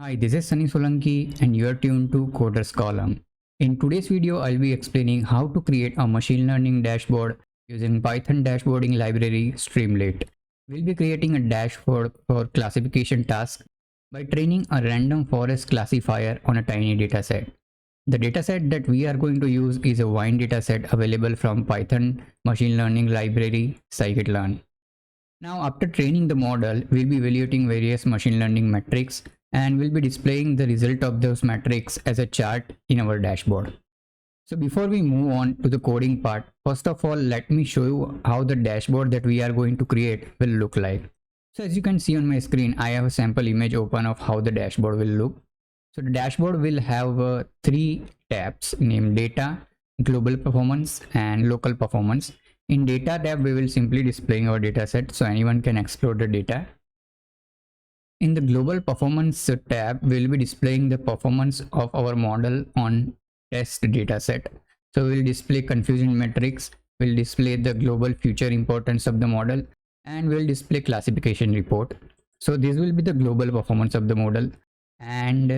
Hi, this is Sunny Solanki and you are tuned to Coders Column. In today's video, I'll be explaining how to create a machine learning dashboard using Python dashboarding library Streamlit. We'll be creating a dashboard for classification task by training a random forest classifier on a tiny dataset. The dataset that we are going to use is a wine dataset available from Python machine learning library scikit-learn. Now, after training the model, we'll be evaluating various machine learning metrics and we'll be displaying the result of those metrics as a chart in our dashboard. So before we move on to the coding part, first of all, let me show you how the dashboard that we are going to create will look like. So as you can see on my screen, I have a sample image open of how the dashboard will look. So the dashboard will have three tabs named data, global performance and local performance. In data tab, we will simply displaying our dataset so anyone can explore the data. In the global performance tab, we'll be displaying the performance of our model on test dataset. So we'll display confusion metrics, we'll display the global future importance of the model, and we'll display classification report. So this will be the global performance of the model. And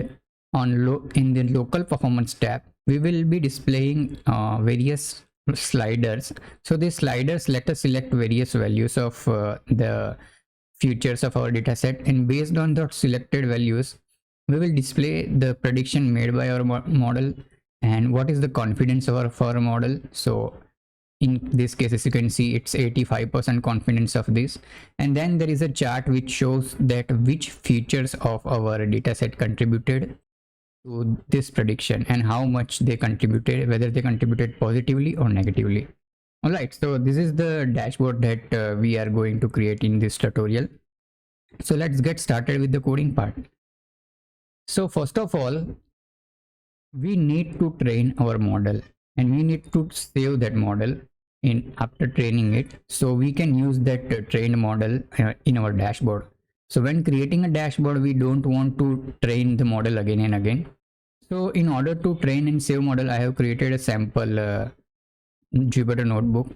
in the local performance tab, we will be displaying various sliders. So these sliders let us select various values of the features of our dataset, and based on the selected values we will display the prediction made by our model and what is the confidence of our model. So in this case, as you can see, it's 85% confidence of this, and then there is a chart which shows that which features of our dataset contributed to this prediction and how much they contributed, whether they contributed positively or negatively. All right, so this is the dashboard that we are going to create in this tutorial. So let's get started with the coding part. So first of all, we need to train our model and we need to save that model after training it, so we can use that trained model in our dashboard. So when creating a dashboard, we don't want to train the model again and again. So in order to train and save model, I have created a sample Jupyter notebook,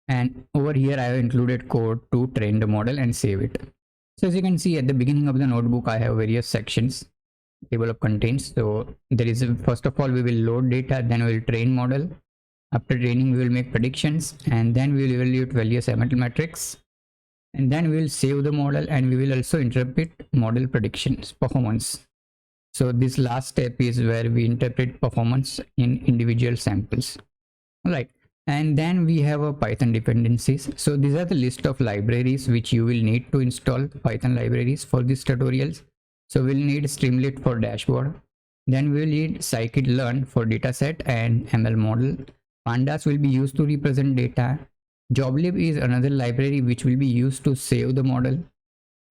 and over here I have included code to train the model and save it. So as you can see at the beginning of the notebook, I have various sections, table of contents. So there is first of all, we will load data, then we will train model. After training, we will make predictions, and then we will evaluate various ML metrics, and then we will save the model, and we will also interpret model predictions performance. So this last step is where we interpret performance in individual samples. All right. And then we have a Python dependencies. So these are the list of libraries which you will need to install Python libraries for these tutorials. So we'll need Streamlit for dashboard. Then we'll need scikit-learn for dataset and ML model. Pandas will be used to represent data. Joblib is another library which will be used to save the model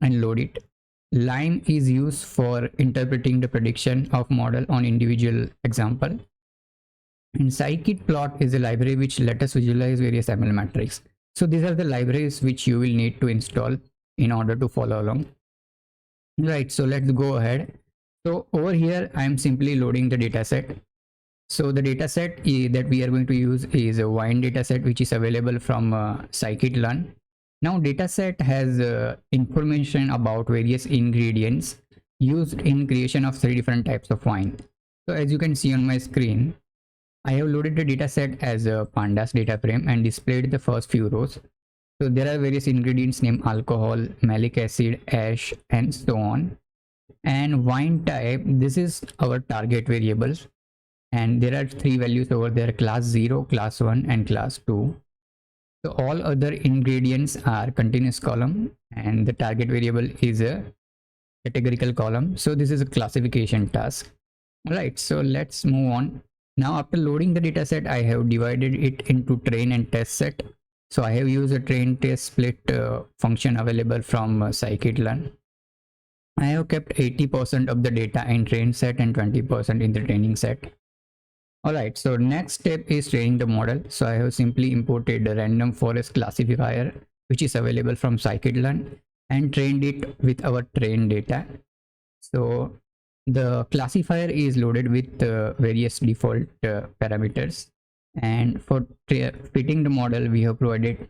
and load it. Lime is used for interpreting the prediction of model on individual example. And scikit-plot is a library which let us visualize various ML metrics. So these are the libraries which you will need to install in order to follow along. Right, so let's go ahead. So over here, I am simply loading the dataset. So the dataset that we are going to use is a wine dataset which is available from scikit-learn. Now dataset has information about various ingredients used in creation of 3 different types of wine. So as you can see on my screen, I have loaded the dataset as a pandas data frame and displayed the first few rows. So there are various ingredients named alcohol, malic acid, ash, and so on. And wine type, this is our target variables. And there are 3 values over there: class 0, class 1, and class 2. So all other ingredients are continuous column, and the target variable is a categorical column. So this is a classification task. All right, so let's move on. Now after loading the dataset, I have divided it into train and test set. So I have used a train test split function available from scikit-learn. I have kept 80% of the data in train set and 20% in the training set. Alright, so next step is training the model. So I have simply imported the random forest classifier which is available from scikit-learn and trained it with our trained data. So the classifier is loaded with various default parameters, and for fitting the model we have provided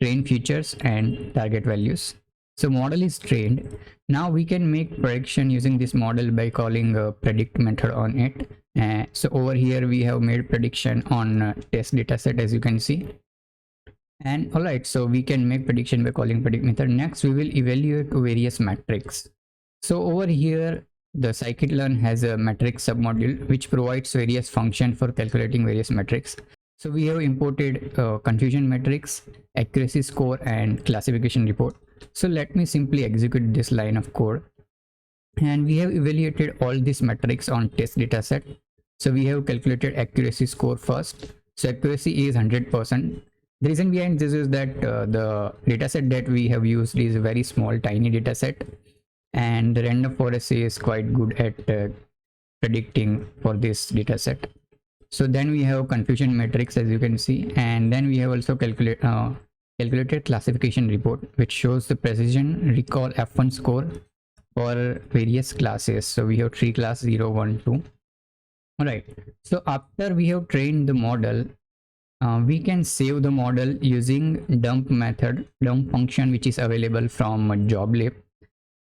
train features and target values. So model is trained. Now we can make prediction using this model by calling a predict method on it. So over here we have made prediction on test dataset, as you can see. And all right, so we can make prediction by calling predict method. Next, we will evaluate various metrics. So over here, the scikit-learn has a metrics submodule which provides various functions for calculating various metrics. So we have imported confusion metrics, accuracy score, and classification report. So let me simply execute this line of code. And we have evaluated all these metrics on test dataset. So we have calculated accuracy score first. So accuracy is 100%. The reason behind this is that the dataset that we have used is a very small, tiny dataset, and the random forest is quite good at predicting for this dataset. So then we have confusion matrix, as you can see, and then we have also calculated classification report, which shows the precision recall F1 score for various classes. So we have 3 class 0, 1, 2. All right. So after we have trained the model, we can save the model using dump function, which is available from joblib.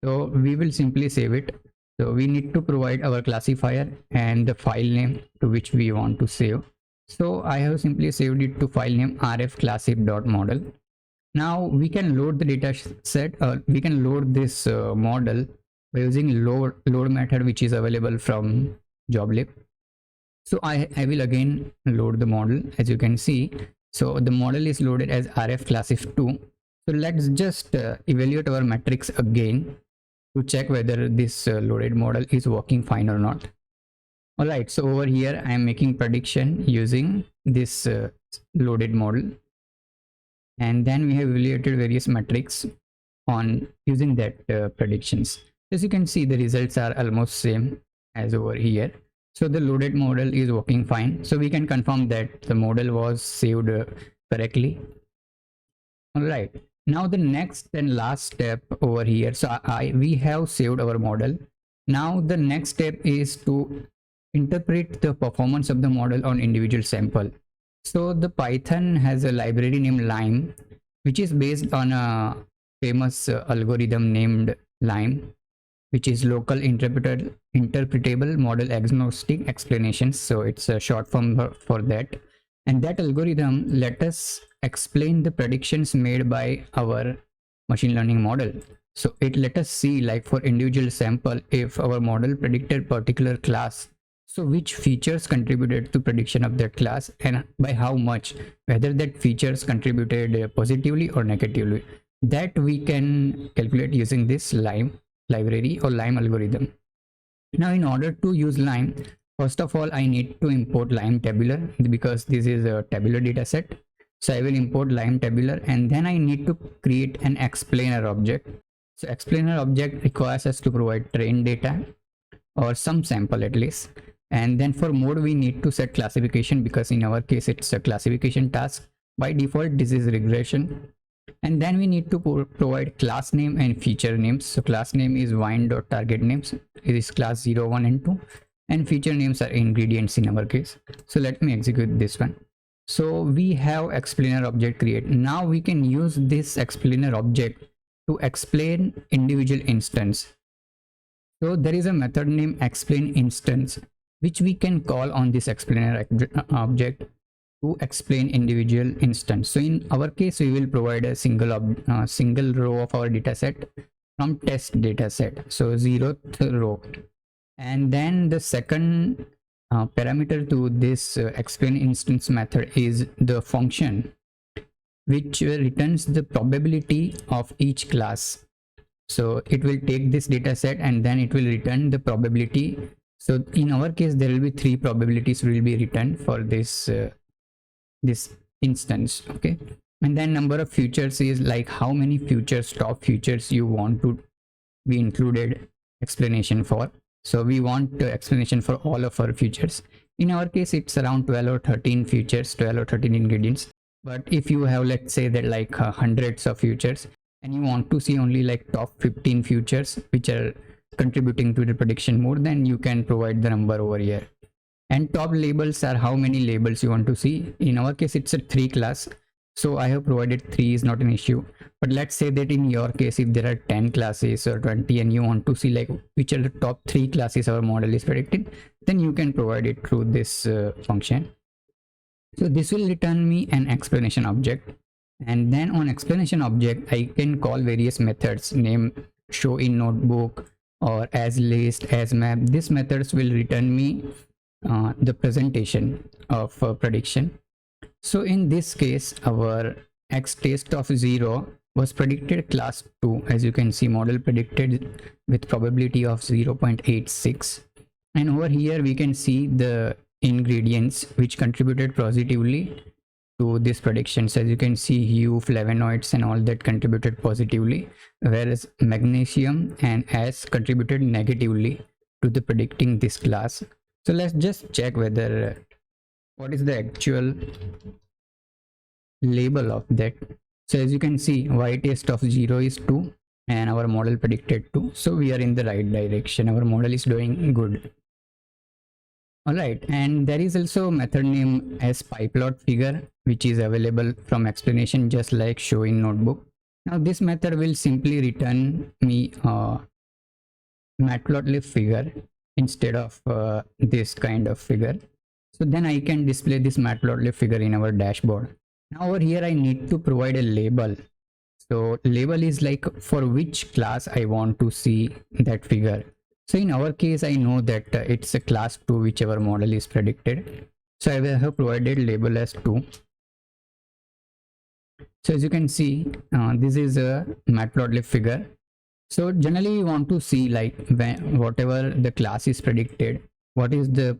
So we will simply save it. So we need to provide our classifier and the file name to which we want to save. So I have simply saved it to file name rfclassif.model. Now we can load the data set. We can load this model by using load method, which is available from joblib. So I will again load the model, as you can see. So the model is loaded as rfclassif2. So let's just evaluate our metrics again to check whether this loaded model is working fine or not. All right, so over here I am making prediction using this loaded model, and then we have evaluated various metrics on using that predictions. As you can see, the results are almost same as over here. So the loaded model is working fine. So we can confirm that the model was saved correctly. All right. Now the next and last step over here. So we have saved our model. Now the next step is to interpret the performance of the model on individual sample. So the Python has a library named Lime, which is based on a famous algorithm named Lime, which is local interpretable model agnostic explanations. So it's a short form for that. And that algorithm let us explain the predictions made by our machine learning model. So it let us see, like for individual sample, if our model predicted particular class, so which features contributed to prediction of that class and by how much, whether that features contributed positively or negatively. That we can calculate using this Lime library or Lime algorithm. Now in order to use Lime, first of all I need to import Lime tabular, because this is a tabular dataset. So I will import Lime tabular, and then I need to create an explainer object. So explainer object requires us to provide trained data or some sample at least, and then for mode we need to set classification, because in our case it's a classification task. By default this is regression. And then we need to provide class name and feature names. So class name is wine.target names. It is class 0, 1 and 2, and feature names are ingredients in our case. So let me execute this one. So we have explainer object create. Now we can use this explainer object to explain individual instance. So there is a method named explain instance, which we can call on this explainer object to explain individual instance. So in our case, we will provide a single row of our dataset from test dataset. So 0th row, and then the second parameter to this explain instance method is the function, which returns the probability of each class. So it will take this dataset and then it will return the probability. So in our case, there will be 3 probabilities will be returned for this this instance. Okay, and then number of features is like how many features, top features you want to be included explanation for. So we want explanation for all of our features. In our case, it's around 12 or 13 features, 12 or 13 ingredients. But if you have, let's say that like hundreds of features, and you want to see only like top 15 features which are contributing to the prediction mode, then you can provide the number over here. And top labels are how many labels you want to see. In our case, it's a 3 class. So I have provided 3 is not an issue. But let's say that in your case, if there are 10 classes or 20 and you want to see like which are the top 3 classes our model is predicted, then you can provide it through this function. So this will return me an explanation object, and then on explanation object I can call various methods, name, show in notebook, or as list, as map. These methods will return me the presentation of prediction. So in this case, our x test of 0 was predicted class 2. As you can see, model predicted with probability of 0.86, and over here we can see the ingredients which contributed positively to this prediction. So as you can see, hue, flavonoids and all that contributed positively, whereas magnesium and S contributed negatively to the predicting this class. So let's just check whether what is the actual label of that. So as you can see, y test of 0 is 2 and our model predicted 2. So we are in the right direction. Our model is doing good. Alright, and there is also a method name as pyplot figure, which is available from explanation just like show in notebook. Now this method will simply return me a matplotlib figure instead of this kind of figure. So then I can display this matplotlib figure in our dashboard. Now over here I need to provide a label. So label is like for which class I want to see that figure. So in our case, I know that it's a class 2 whichever model is predicted. So I will have provided label as 2. So as you can see, this is a matplotlib figure. So generally you want to see like whatever the class is predicted, what is the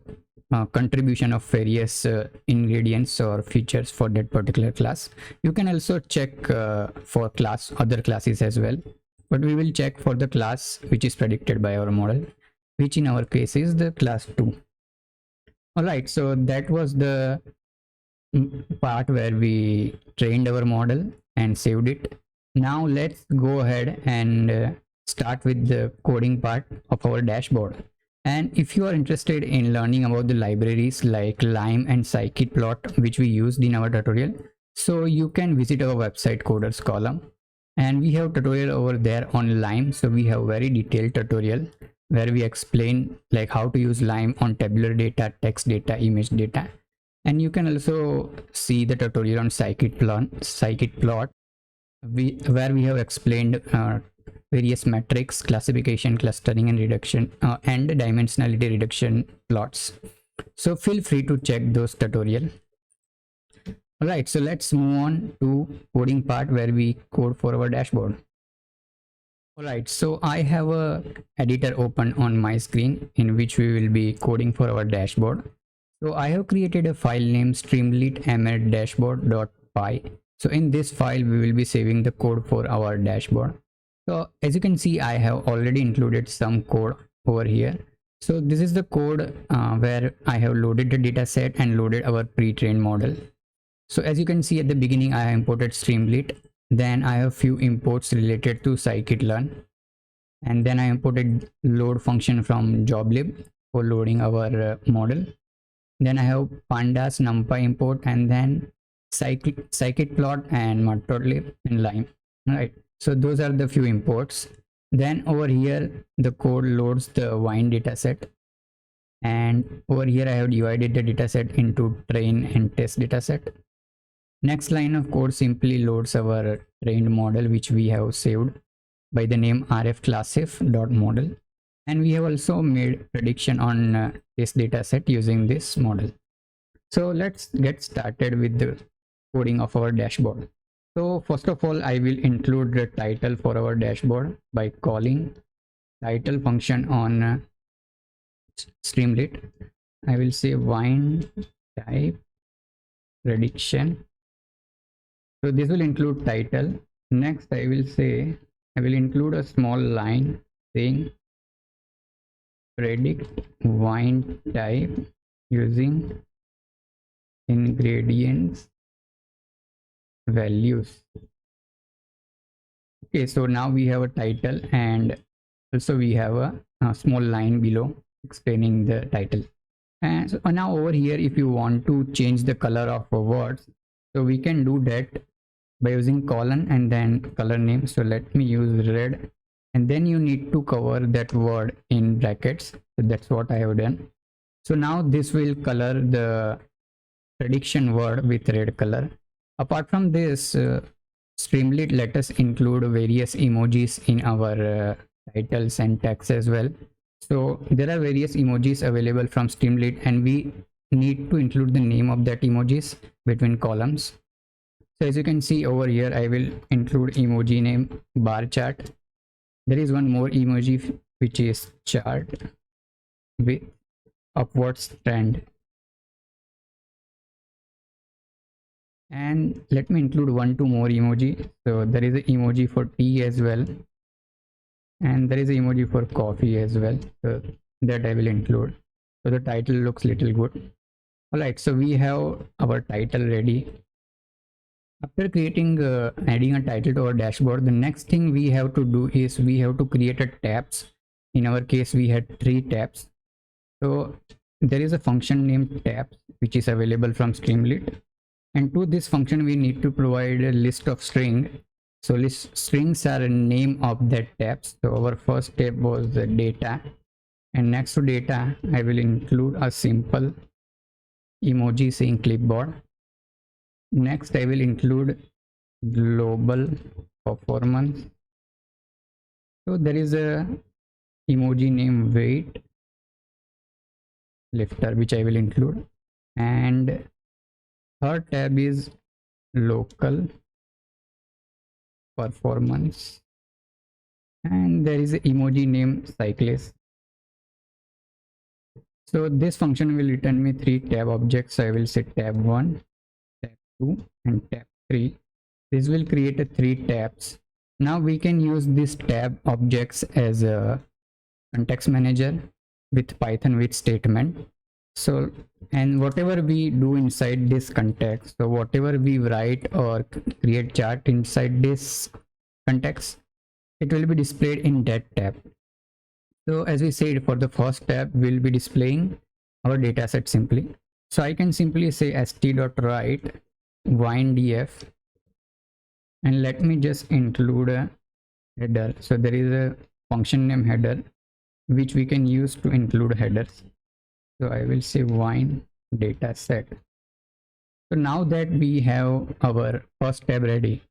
contribution of various ingredients or features for that particular class. You can also check for other classes as well. But we will check for the class which is predicted by our model, which in our case is the class 2. Alright, so that was the part where we trained our model and saved it. Now let's go ahead and start with the coding part of our dashboard. And if you are interested in learning about the libraries like Lime and scikit-plot, which we used in our tutorial, so you can visit our website Coders Column. And we have tutorial over there on Lime. So we have very detailed tutorial where we explain like how to use Lime on tabular data, text data, image data. And you can also see the tutorial on scikit-plot, where we have explained various metrics, classification, clustering and reduction, and dimensionality reduction plots. So feel free to check those tutorials. Alright, so let's move on to coding part where we code for our dashboard. Alright, so I have a editor open on my screen in which we will be coding for our dashboard. So I have created a file named Streamlit dashboard.py. So in this file we will be saving the code for our dashboard. So as you can see, I have already included some code over here. So this is the code where I have loaded the dataset and loaded our pre-trained model. So as you can see at the beginning, I have imported Streamlit. Then I have few imports related to scikit-learn. And then I imported load function from joblib for loading our model. Then I have pandas numpy import, and then scikit-plot and matplotlib and Lime. Right. So those are the few imports. Then over here, the code loads the wine dataset. And over here, I have divided the dataset into train and test dataset. Next line of code simply loads our trained model, which we have saved by the name rfclassif.model. And we have also made prediction on this dataset using this model. So let's get started with the coding of our dashboard. So first of all, I will include the title for our dashboard by calling title function on Streamlit. I will say wine type prediction. So this will include title. Next, I will include a small line saying predict wine type using ingredients values. Okay, so now we have a title, and also we have a small line below explaining the title. And so now over here, if you want to change the color of words, so we can do that by using colon and then color name. So let me use red, and then you need to cover that word in brackets. So that's what I have done. So now this will color the prediction word with red color. Apart from this, Streamlit let us include various emojis in our titles and text as well. So there are various emojis available from Streamlit, and we need to include the name of that emojis between columns. So as you can see over here, I will include emoji name bar chart. There is one more emoji which is chart with upwards trend. And let me include 2 more emoji. So there is an emoji for tea as well, and there is an emoji for coffee as well, so that I will include. So the title looks little good. All right, so we have our title ready. After creating adding a title to our dashboard, the next thing we have to do is we have to create a tabs. In our case, we had 3 tabs. So there is a function named tabs which is available from Streamlit, and to this function we need to provide a list of string. So list strings are a name of that tabs. So our first tab was the data, and next to data I will include a simple emoji saying clipboard. Next I will include global performance. So there is a emoji named weight lifter which I will include, and third tab is local performance, and there is an emoji named cyclist. So this function will return me 3 tab objects. So I will say tab 1, tab 2 and tab 3. This will create a 3 tabs. Now we can use this tab objects as a context manager with Python with statement. So, and whatever we do inside this context, so whatever we write or create chart inside this context, it will be displayed in that tab. So as we said, for the first tab we'll be displaying our dataset simply. So I can simply say st.write windf, and let me just include a header. So there is a function name header which we can use to include headers. So I will say wine dataset. So now that we have our first tab ready,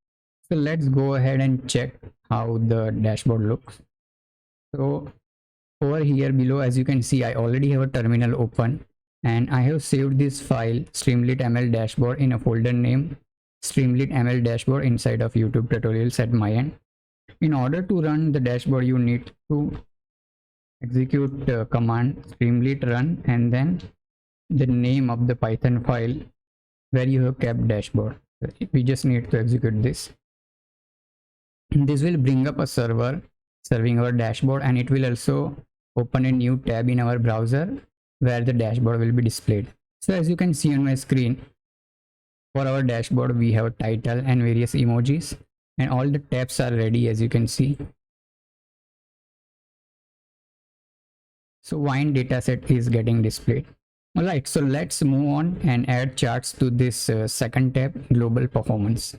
so let's go ahead and check how the dashboard looks. So over here below, as you can see, I already have a terminal open, and I have saved this file streamlit.ml dashboard in a folder named streamlit.ml dashboard inside of YouTube tutorials at my end. In order to run the dashboard, you need to execute the command streamlit run and then the name of the Python file where you have kept dashboard. We just need to execute this. This will bring up a server serving our dashboard, and it will also open a new tab in our browser where the dashboard will be displayed. So as you can see on my screen, for our dashboard we have a title and various emojis, and all the tabs are ready, as you can see. So wine dataset is getting displayed. All right, so let's move on and add charts to this second tab, global performance.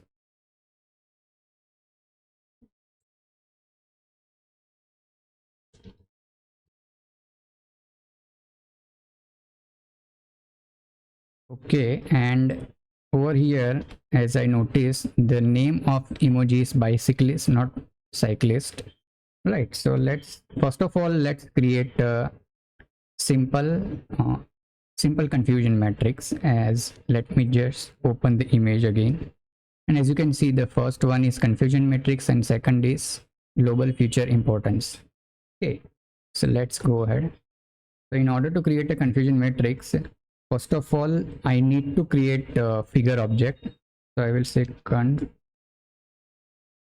Okay, and over here, as I notice, the name of emoji is bicyclist, not cyclist. Right, so let's first of all let's create a simple simple confusion matrix. As let me just open the image again, and as you can see, the first one is confusion matrix and second is global future importance. Okay, so let's go ahead. So in order to create a confusion matrix, first of all I need to create a figure object. So I will say conf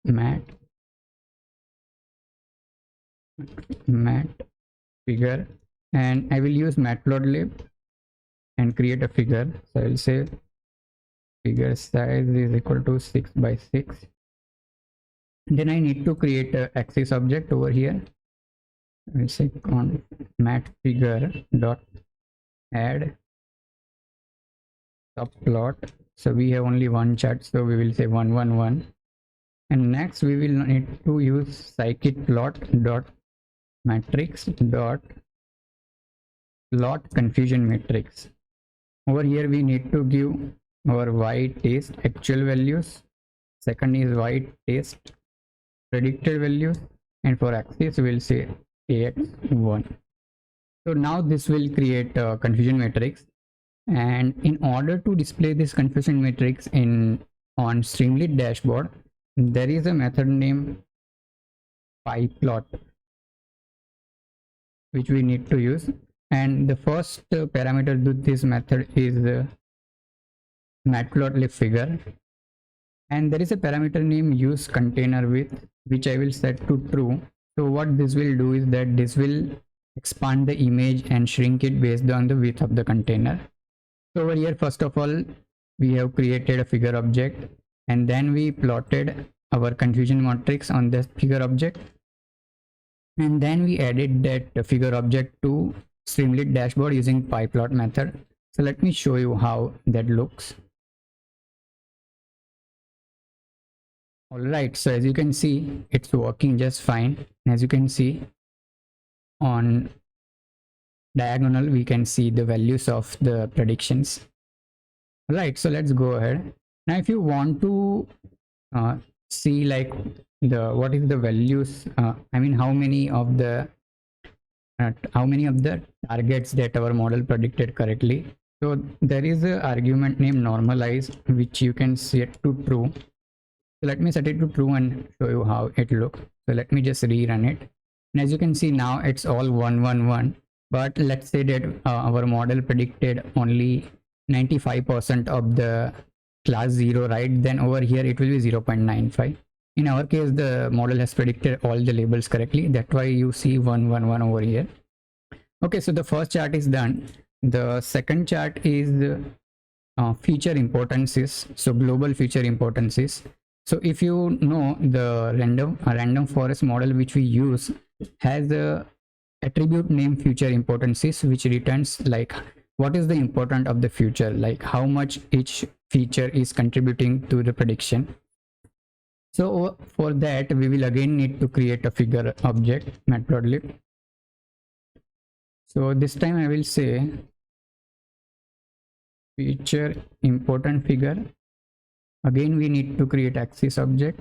mat figure, and I will use matplotlib and create a figure. So I will say figure size is equal to 6 by 6. Then I need to create a axis object over here. I will say conf mat figure dot add subplot So we have only one chart, so we will say 111. And next we will need to use scikit-plot dot matrix dot plot confusion matrix. Over here we need to give our y test actual values, second is y test predicted values, and for axis we'll say ax1. So now this will create a confusion matrix, and in order to display this confusion matrix on Streamlit dashboard, there is a method named pyplot which we need to use, and the first parameter to this method is matplotlib figure, and there is a parameter named use container width which I will set to true. So what this will do is that this will expand the image and shrink it based on the width of the container. So over here, first of all, we have created a figure object, and then we plotted our confusion matrix on the figure object, and then we added that figure object to Streamlit dashboard using pyplot method. So let me show you how that looks. Alright, so as you can see, it's working just fine. And as you can see on diagonal, we can see the values of the predictions. Alright, so let's go ahead. Now if you want to see like what is the values, I mean how many of the targets that our model predicted correctly. So there is an argument named normalize which you can set to true. So let me set it to true and show you how it looks. So let me just rerun it, and as you can see now it's all 111. But let's say that our model predicted only 95% of the class 0, right? Then over here it will be 0.95. In our case, the model has predicted all the labels correctly. That's why you see 111 over here. Okay, so the first chart is done. The second chart is feature importances. So global feature importances. So if you know, the random forest model which we use has a attribute named feature importances, which returns like what is the importance of the feature, like how much each feature is contributing to the prediction. So for that we will again need to create a figure object matplotlib. So this time I will say feature important figure. Again we need to create axis object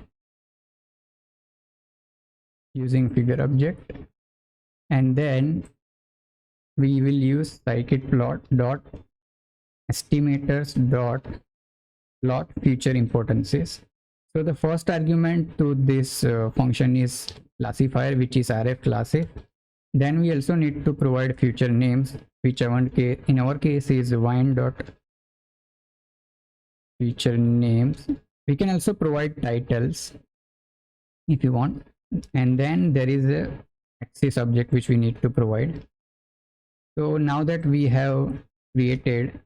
using figure object, and then we will use scikit-plot dot estimators dot plot feature importances. So the first argument to this function is classifier, which is rf classif. Then we also need to provide feature names, which in our case is wine dot feature names. We can also provide titles if you want, and then there is a axis object which we need to provide. So now that we have created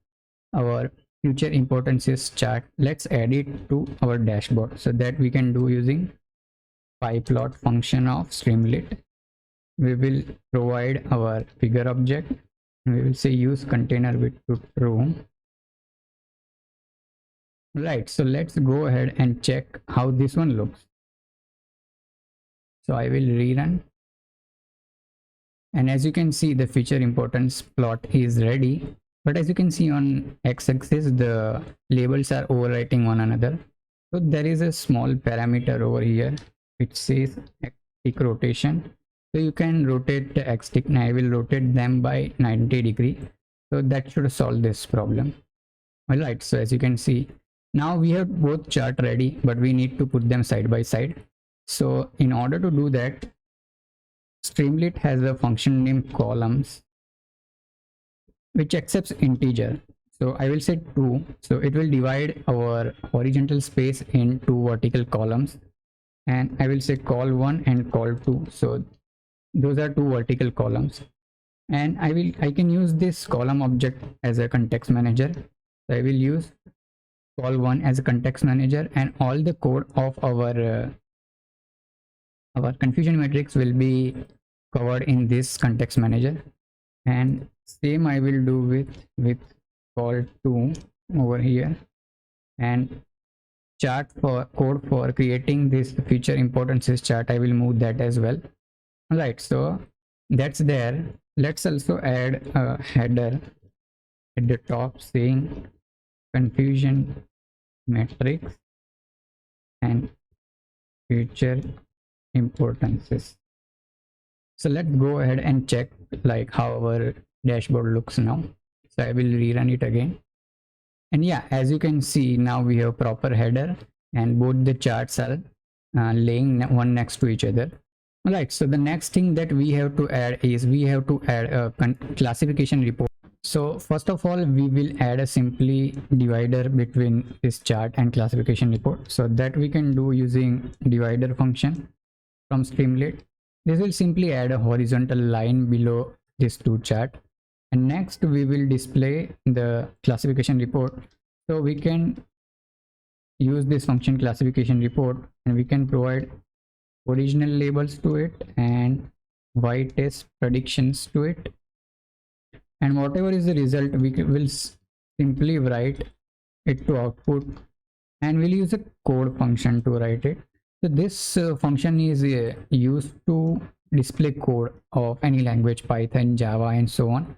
our future importances chart, let's add it to our dashboard. So that we can do using pyplot function of Streamlit. We will provide our figure object, and we will say use container width to true. Right, so let's go ahead and check how this one looks. So I will rerun, and as you can see the feature importance plot is ready, but as you can see on x-axis the labels are overwriting one another. So there is a small parameter over here which says x-tick rotation. So you can rotate the x-tick, and I will rotate them by 90 degrees. So that should solve this problem. Alright, so as you can see, now we have both chart ready, but we need to put them side by side. So in order to do that, Streamlit has a function named columns which accepts integer. So I will say 2. So it will divide our horizontal space in 2 vertical columns, and I will say call 1 and call 2. So those are 2 vertical columns, and I can use this column object as a context manager. So I will use call 1 as a context manager, and all the code of our confusion matrix will be covered in this context manager. And same I will do with call 2 over here. and chart for code for creating this feature importances chart. I will move that as well. All right, so that's there. Let's also add a header at the top saying confusion matrix and feature importances. So let's go ahead and check like how our dashboard looks now. So I will rerun it again. And yeah, as you can see, now we have proper header and both the charts are laying one next to each other. All right, so the next thing that we have to add is we have to add a classification report. So first of all, we will add a simply divider between this chart and classification report. So that we can do using divider function from Streamlit. This will simply add a horizontal line below this two chart. And next we will display the classification report. So we can use this function classification report and we can provide original labels to it and y-test predictions to it. And whatever is the result, we will simply write it to output and we'll use a code function to write it. So this function is used to display code of any language, Python, Java, and so on.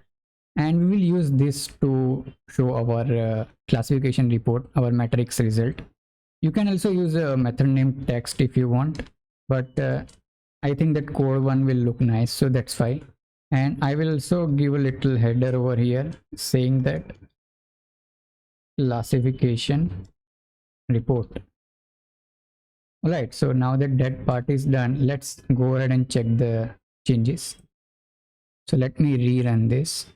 And we will use this to show our classification report, our matrix result. You can also use a method named text if you want, but I think that code one will look nice, so that's fine. And I will also give a little header over here saying that classification report. All right, so now that that part is done, let's go ahead and check the changes. So let me rerun this.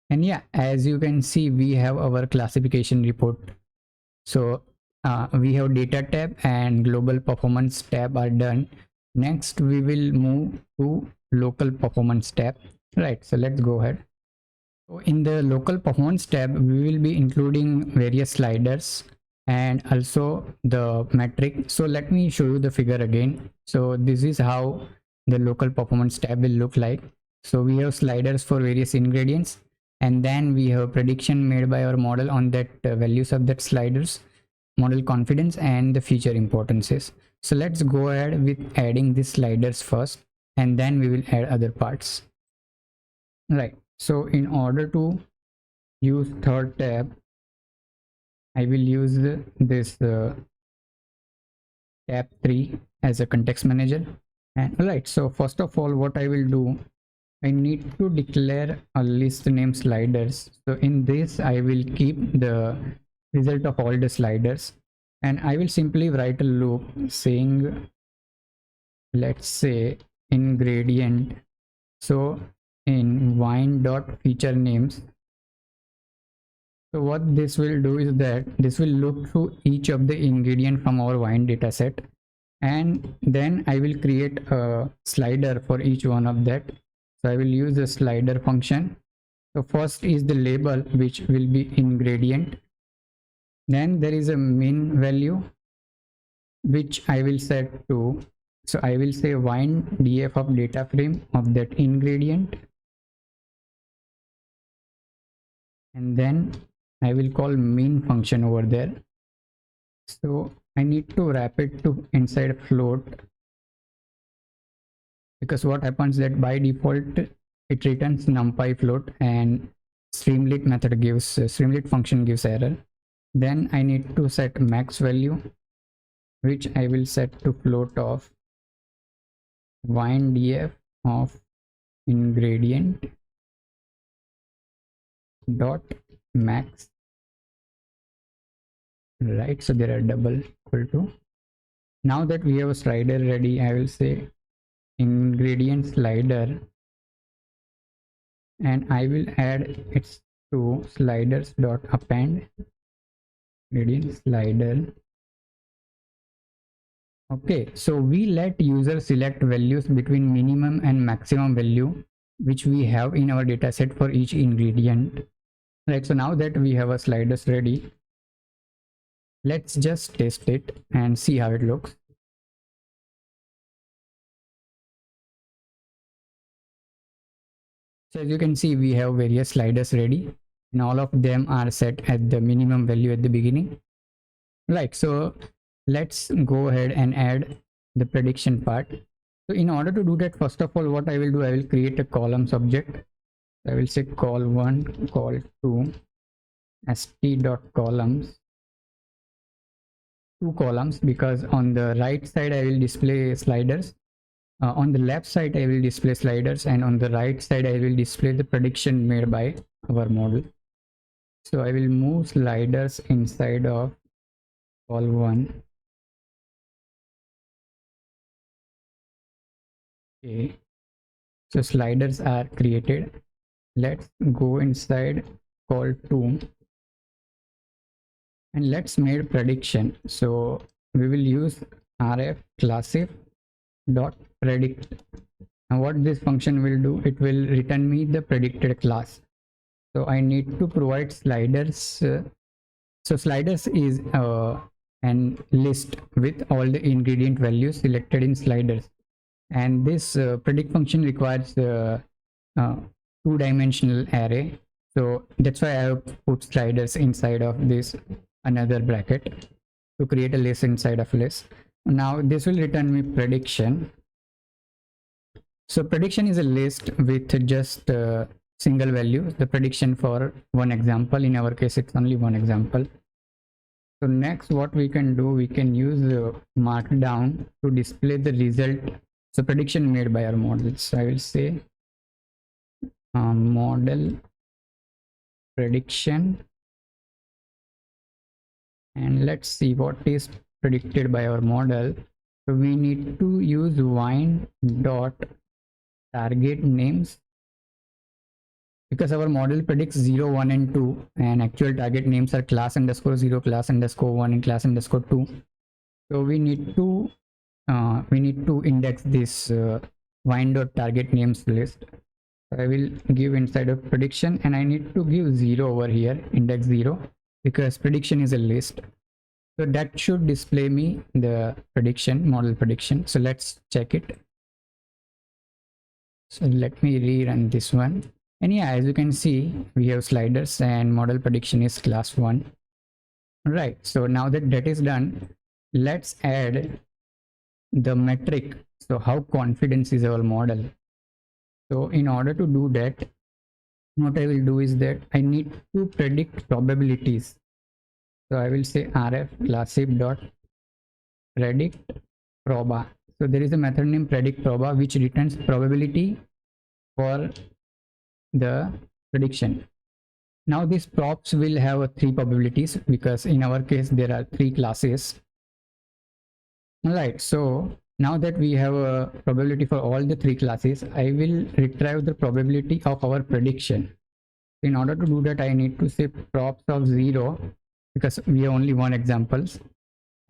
And yeah, as you can see, we have our classification report. So we have data tab and global performance tab are done. Next, we will move to local performance tab. Right, so let's go ahead. So in the local performance tab, we will be including various sliders and also the metric. So let me show you the figure again. So this is how the local performance tab will look like. So we have sliders for various ingredients, and then we have prediction made by our model on that values of that sliders, model confidence, and the feature importances. So let's go ahead with adding these sliders first, and then we will add other parts. Right, so in order to use third tab, I will use this tab 3 as a context manager. And right, so first of all, what I will do, I need to declare a list name sliders. So in this, I will keep the result of all the sliders, and I will simply write a loop saying, let's say ingredient. So in wine dot feature names, so what this will do is that this will look through each of the ingredient from our wine dataset, and then I will create a slider for each one of that. So I will use the slider function. So first is the label, which will be ingredient. Then there is a min value, which I will set to, so I will say wine df of data frame of that ingredient. And then I will call min function over there. So I need to wrap it to inside float, because what happens that by default it returns numpy float and Streamlit method gives Streamlit function gives error. Then I need to set max value, which I will set to float of wine df of ingredient dot max. Right, so there are double equal to. Now that we have a slider ready, I will say ingredient slider, and I will add it to sliders dot append ingredient slider. Okay, so we let user select values between minimum and maximum value which we have in our dataset for each ingredient. Right, so now that we have a sliders ready, let's just test it and see how it looks. So as you can see, we have various sliders ready and all of them are set at the minimum value at the beginning. Right, so let's go ahead and add the prediction part. So in order to do that, first of all, what I will do, I will create a columns object. I will say call1, call2, st.columns, two columns, because on the right side I will display sliders, on the left side I will display sliders, and on the right side I will display the prediction made by our model. So I will move sliders inside of call1. Okay, so sliders are created. Let's go inside call2 and let's make prediction. So we will use rf classif dot predict, and what this function will do, it will return me the predicted class. So I need to provide sliders. So sliders is an list with all the ingredient values selected in sliders, and this predict function requires two-dimensional array. So that's why I have put sliders inside of this another bracket to create a list inside of list. Now this will return me prediction. So prediction is a list with just single value, the prediction for one example. In our case, it's only one example. So next, what we can do, we can use markdown to display the result. So prediction made by our models. So I will say model prediction, and let's see what is predicted by our model. So we need to use wine dot target names, because our model predicts 0, 1 and 2, and actual target names are class underscore 0, class underscore 1 and class underscore 2. So we need to index this wine dot target names list. I will give inside of prediction, and I need to give 0 over here, index 0, because prediction is a list. So that should display me the prediction, model prediction. So let's check it. So let me rerun this one. And yeah, as you can see, we have sliders and model prediction is class 1. Right, so now that that is done, let's add the metric. So how confident is our model? So in order to do that, what I will do is that I need to predict probabilities. So I will say rf classif dot predict proba. So there is a method named predict proba which returns probability for the prediction. Now these props will have 3 probabilities, because in our case there are 3 classes. Alright, so now that we have a probability for all the 3 classes, I will retrieve the probability of our prediction. In order to do that, I need to say props of 0, because we have only one examples,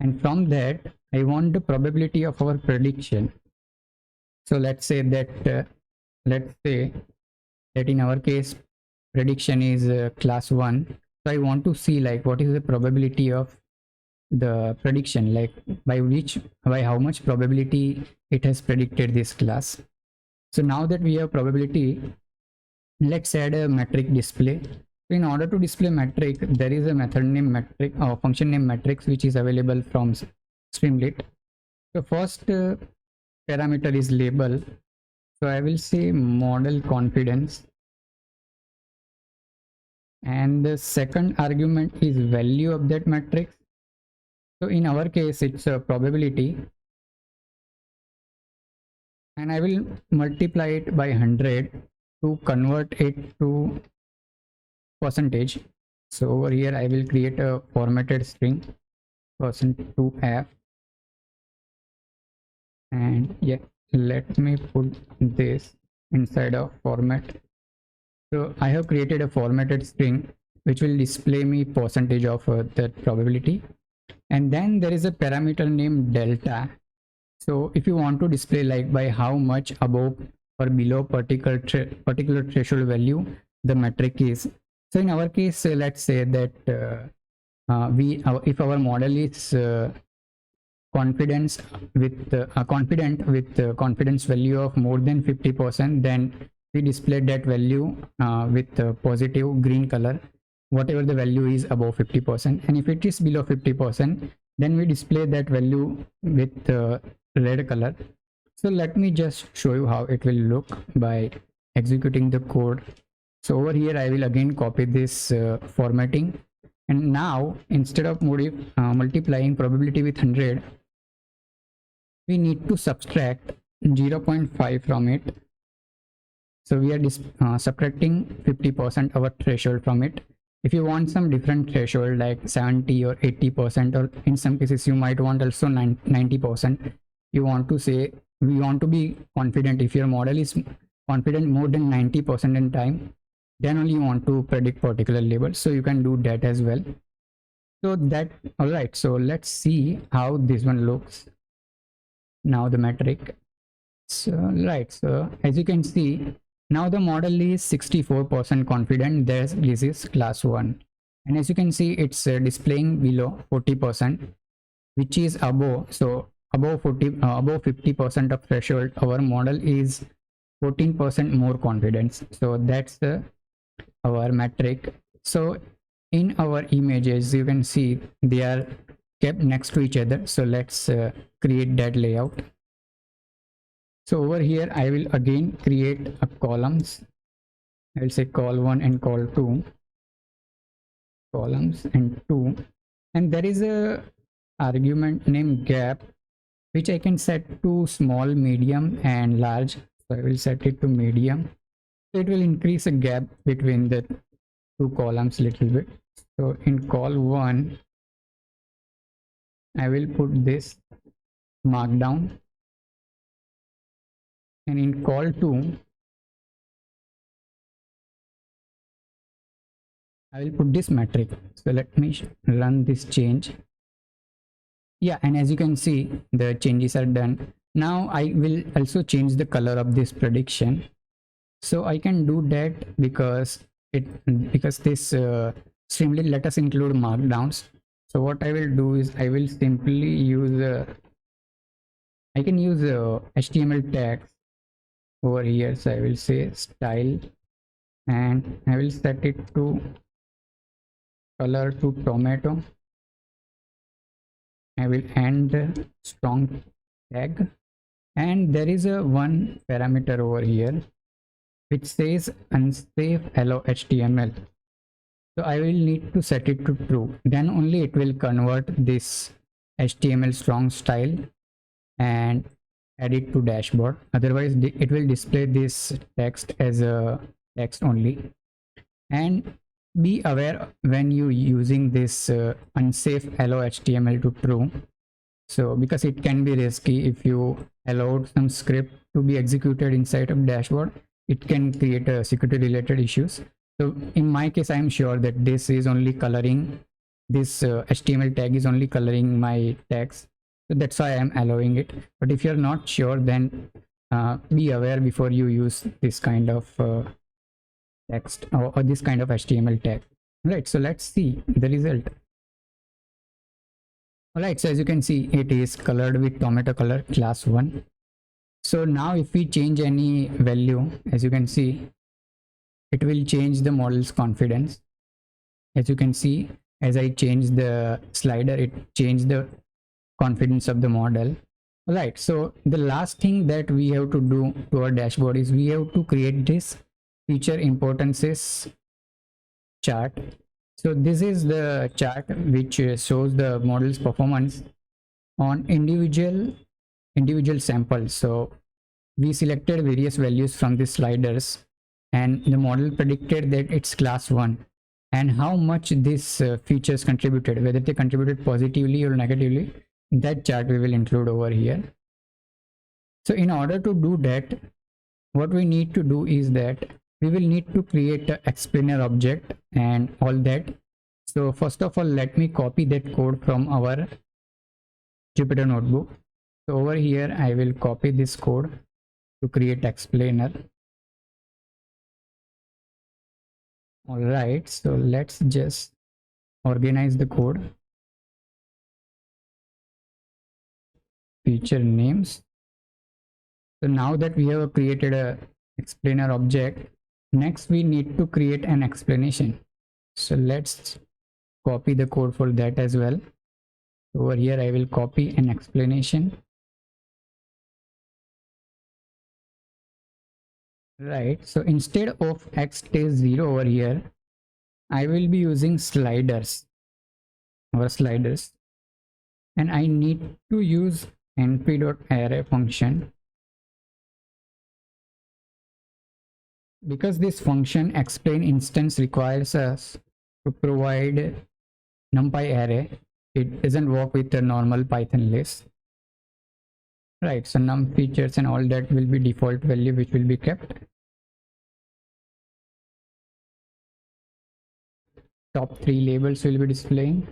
and from that I want the probability of our prediction. So let's say that in our case prediction is class 1. So I want to see like what is the probability of the prediction, like by how much probability it has predicted this class. So now that we have probability, let's add a metric display. In order to display metric, there is a method named metric or function named metrics which is available from Streamlit. So first parameter is label. So I will say model confidence, and the second argument is value of that matrix. So in our case it's a probability, and I will multiply it by 100 to convert it to percentage. So over here I will create a formatted string %2f, and yeah, let me put this inside of format. So I have created a formatted string which will display me percentage of that probability, and then there is a parameter named delta. So if you want to display like by how much above or below particular threshold value the metric is. So in our case, let's say that if our model is confident with confidence value of more than 50%, then we display that value with positive green color. whatever the value is above 50%, and if it is below 50%, then we display that value with red color. So let me just show you how it will look by executing the code. So over here I will again copy this formatting, and now instead of multiplying probability with 100, we need to subtract 0.5 from it. So we are subtracting 50% our threshold from it. If you want some different threshold like 70 or 80%, or in some cases you might want also 90%, you want to say, we want to be confident, if your model is confident more than 90% in time, then only you want to predict particular label. So you can do that as well. So that, all right, so let's see how this one looks now, the metric. So right, so as you can see, now the model is 64% confident that this is class 1, and as you can see it's displaying below 40%, which is above. So above 50% of threshold, our model is 14% more confidence. So that's our metric. So in our images you can see they are kept next to each other. So let's create that layout. So over here I will again create a columns. I will say col1 and col2, columns and 2, and there is a argument named gap, which I can set to small, medium and large. So I will set it to medium. So it will increase a gap between the two columns a little bit. So in col1 I will put this markdown, and in col2 I will put this metric. So let me run this change. Yeah, and as you can see the changes are done. Now I will also change the color of this prediction. So I can do that because this Streamlit let us include markdowns. So what I will do is I will simply use I can use HTML tags over here. So I will say style, and I will set it to color to tomato. I will end strong tag, and there is a one parameter over here which says unsafe hello HTML. So I will need to set it to true, then only it will convert this HTML strong style and add it to dashboard. Otherwise it will display this text as a text only. And be aware when you using this unsafe hello HTML to true. So because it can be risky, if you allowed some script to be executed inside of dashboard, it can create security related issues. So in my case, I am sure that this is only coloring, this HTML tag is only coloring my text. So that's why I am allowing it. But if you're not sure, then be aware before you use this kind of text or this kind of HTML tag. Right, so let's see the result. Alright, so as you can see, it is colored with tomato color class 1. So now if we change any value, as you can see, it will change the model's confidence. As you can see, as I change the slider, it changed the confidence of the model. Alright, so the last thing that we have to do to our dashboard is we have to create this feature importances chart. So this is the chart which shows the model's performance on individual samples. So we selected various values from the sliders, and the model predicted that it's class 1, and how much this features contributed, whether they contributed positively or negatively, that chart we will include over here. So in order to do that, what we need to do is that we will need to create an explainer object and all that. So first of all, let me copy that code from our Jupyter notebook. So over here I will copy this code to create explainer. All right, so let's just organize the code. Feature names. So now that we have created a explainer object, next we need to create an explanation. So let's copy the code for that as well. Over here I will copy an explanation. Right, so instead of x stays 0 over here, I will be using sliders or sliders, and I need to use np.array function, because this function explain instance requires us to provide numpy array. It doesn't work with the normal Python list. Right, so num features and all that will be default value which will be kept. Top 3 labels will be displaying.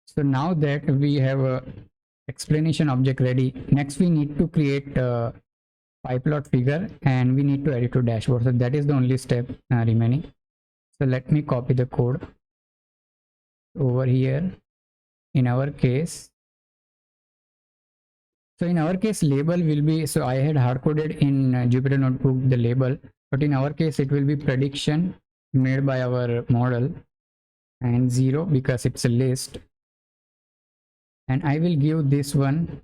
So now that we have a explanation object ready, next we need to create a pie plot figure and we need to add it to dashboard. So that is the only step remaining. So let me copy the code over here. In our case, label will be, so I had hard coded in Jupyter Notebook the label, but in our case it will be prediction made by our model, and 0 because it's a list. And I will give this one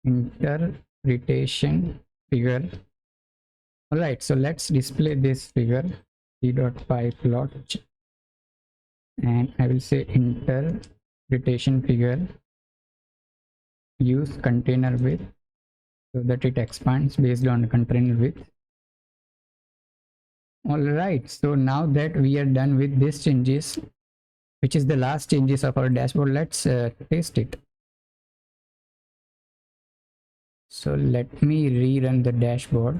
interpretation figure. All right, so let's display this figure p.pyplot, and I will say interpretation figure use container width so that it expands based on container width. All right, so now that we are done with these changes, which is the last changes of our dashboard, let's test it. So let me rerun the dashboard,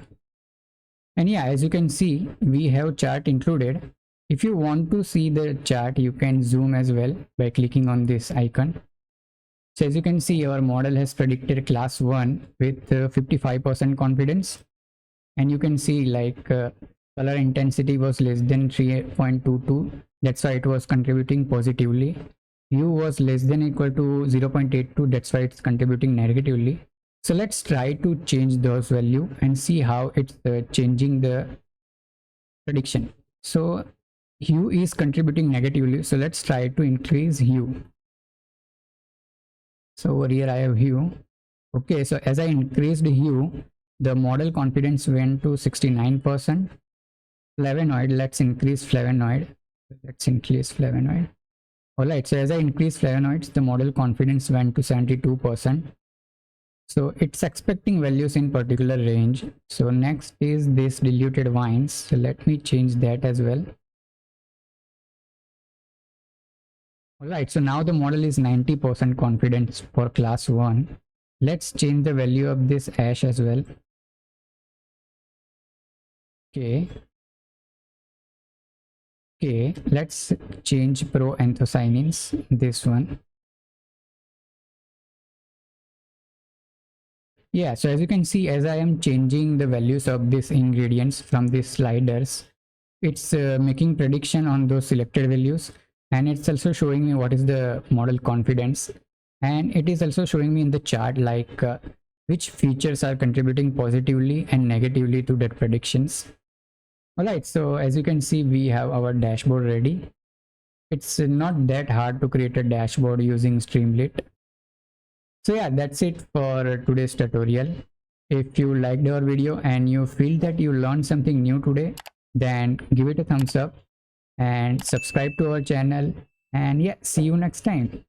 and yeah, as you can see we have chart included. If you want to see the chart, you can zoom as well by clicking on this icon. So as you can see, our model has predicted class 1 with 55% confidence, and you can see like color intensity was less than 3.22, that's why it was contributing positively. Hue was less than equal to 0.82, that's why it's contributing negatively. So let's try to change those value and see how it's changing the prediction. So hue is contributing negatively, so let's try to increase hue. So over here I have hue. Okay, so as I increased hue, the model confidence went to 69%. Flavonoid, let's increase flavonoid. All right, so as I increase flavonoids, the model confidence went to 72%. So it's expecting values in particular range. So next is this diluted wines. So let me change that as well. All right, so now the model is 90% confidence for class 1. Let's change the value of this ash as well. Okay, let's change proanthocyanins, this one. Yeah, so as you can see, as I am changing the values of these ingredients from these sliders, it's making prediction on those selected values, and it's also showing me what is the model confidence, and it is also showing me in the chart like which features are contributing positively and negatively to that predictions. All right, so as you can see, we have our dashboard ready. It's not that hard to create a dashboard using Streamlit. So yeah, that's it for today's tutorial. If you liked our video and you feel that you learned something new today, then give it a thumbs up and subscribe to our channel, and yeah, see you next time.